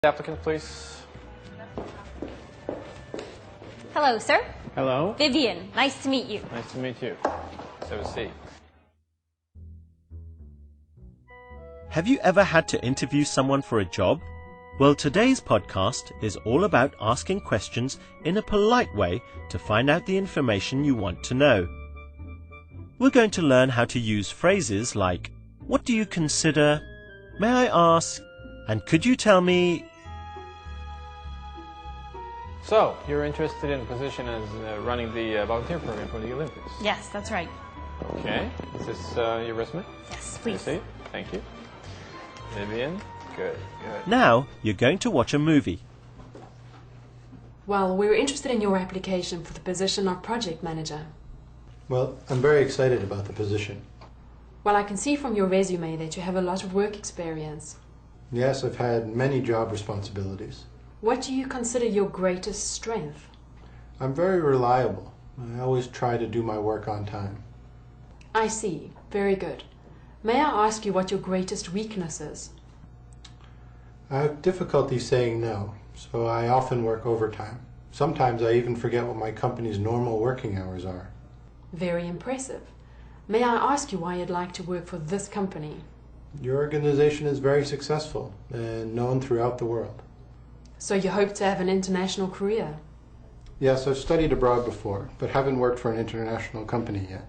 Applicant, please. Hello, sir. Hello. Vivian, nice to meet you. Nice to meet you. Let's have a seat. Have you ever had to interview someone for a job? Well, today's podcast is all about asking questions in a polite way to find out the information you want to know. We're going to learn how to use phrases like, "What do you consider?" "May I ask?" and "Could you tell me?" So, you're interested in a position as running the volunteer program for the Olympics? Yes, that's right. Okay. Is this your resume? Yes, I please. see. Thank you. Vivian? Good. Now you're going to watch a movie. Well, we were interested in your application for the position of project manager. Well, I'm very excited about the position. Well, I can see from your resume that you have a lot of work experience. Yes, I've had many job responsibilities. What do you consider your greatest strength? I'm very reliable. I always try to do my work on time. I see. Very good. May I ask you what your greatest weakness is? I have difficulty saying no, so I often work overtime. Sometimes I even forget what my company's normal working hours are. Very impressive. May I ask you why you'd like to work for this company? Your organization is very successful and known throughout the world. So you hope to have an international career? Yes, I've studied abroad before, but haven't worked for an international company yet.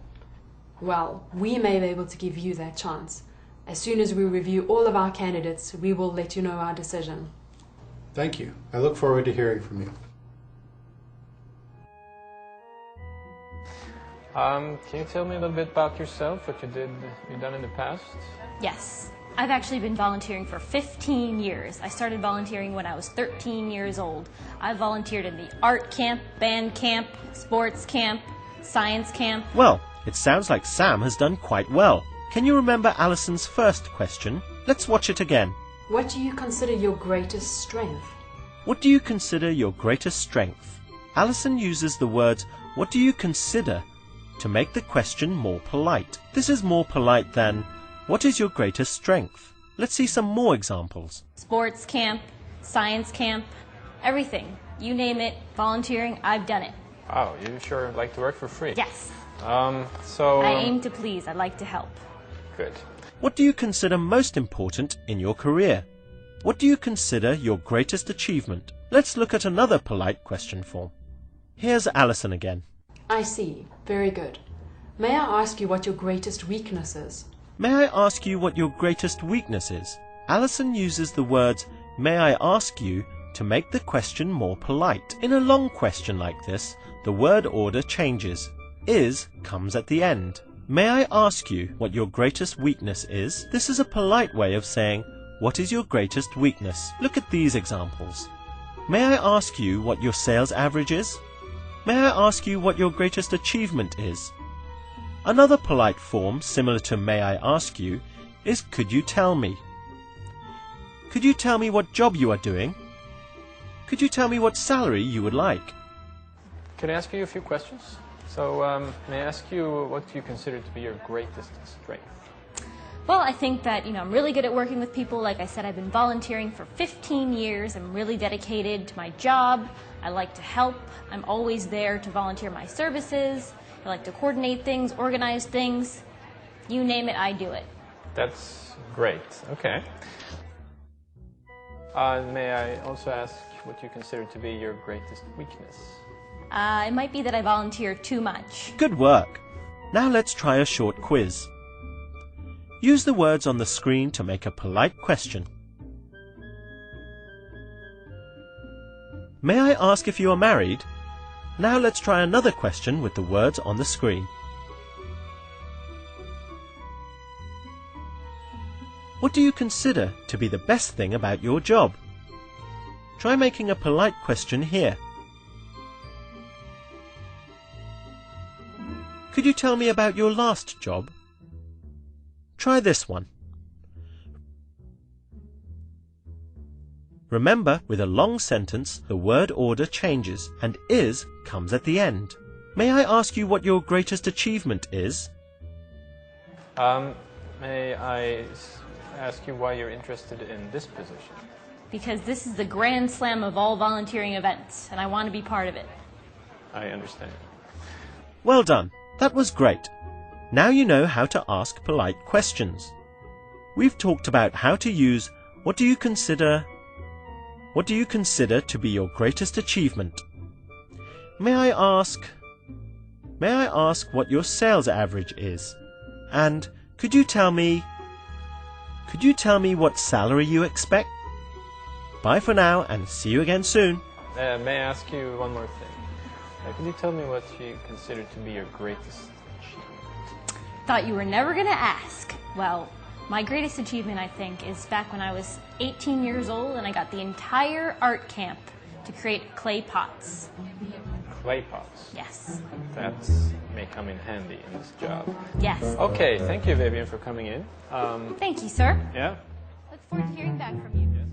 Well, we may be able to give you that chance. As soon as we review all of our candidates, we will let you know our decision. Thank you. I look forward to hearing from you. Can you tell me a little bit about yourself, what you've done in the past? Yes. I've actually been volunteering for 15 years. I started volunteering when I was 13 years old. I volunteered in the art camp, band camp, sports camp, science camp. Well, it sounds like Sam has done quite well. Can you remember Alison's first question? Let's watch it again. What do you consider your greatest strength? What do you consider your greatest strength? Alison uses the words, "What do you consider?" to make the question more polite. This is more polite than, "What is your greatest strength?" Let's see some more examples. Sports camp, science camp, everything. You name it, volunteering, I've done it. Oh, you sure like to work for free? Yes. I I aim to please. I like to help. Good. What do you consider most important in your career? What do you consider your greatest achievement? Let's look at another polite question form. Here's Alison again. I see. Very good. May I ask you what your greatest weakness is? May I ask you what your greatest weakness is? Alison uses the words, "May I ask you?" to make the question more polite. In a long question like this, the word order changes. Is comes at the end. May I ask you what your greatest weakness is? This is a polite way of saying, what is your greatest weakness? Look at these examples. May I ask you what your sales average is? May I ask you what your greatest achievement is? Another polite form similar to "May I ask you" is "Could you tell me?" Could you tell me what job you are doing? Could you tell me what salary you would like? Can I ask you a few questions? So, may I ask you what you consider to be your greatest strength? Well, I think that, I'm really good at working with people. Like I said, I've been volunteering for 15 years. I'm really dedicated to my job. I like to help. I'm always there to volunteer my services. I like to coordinate things, organize things. You name it, I do it. That's great. Okay. May I also ask what you consider to be your greatest weakness? It might be that I volunteer too much. Good work. Now let's try a short quiz. Use the words on the screen to make a polite question. May I ask if you are married? Now let's try another question with the words on the screen. What do you consider to be the best thing about your job? Try making a polite question here. Could you tell me about your last job? Try this one. Remember, with a long sentence, the word order changes and is comes at the end. May I ask you what your greatest achievement is? May I ask you why you're interested in this position? because this is the grand slam of all volunteering events, and I want to be part of it. I understand. Well done. That was great. Now you know how to ask polite questions. We've talked about how to use what do you consider to be your greatest achievement? May I ask what your sales average is? And could you tell me what salary you expect? Bye for now and see you again soon. May I ask you one more thing? Could you tell me what you consider to be your greatest achievement? Thought you were never going to ask. Well, my greatest achievement, I think, is back when I was 18 years old and I got the entire art camp to create clay pots. Clay pots? Yes. That may come in handy in this job. Yes. Okay, thank you, Vivian, for coming in. Thank you, sir. Yeah? Look forward to hearing back from you. Yes.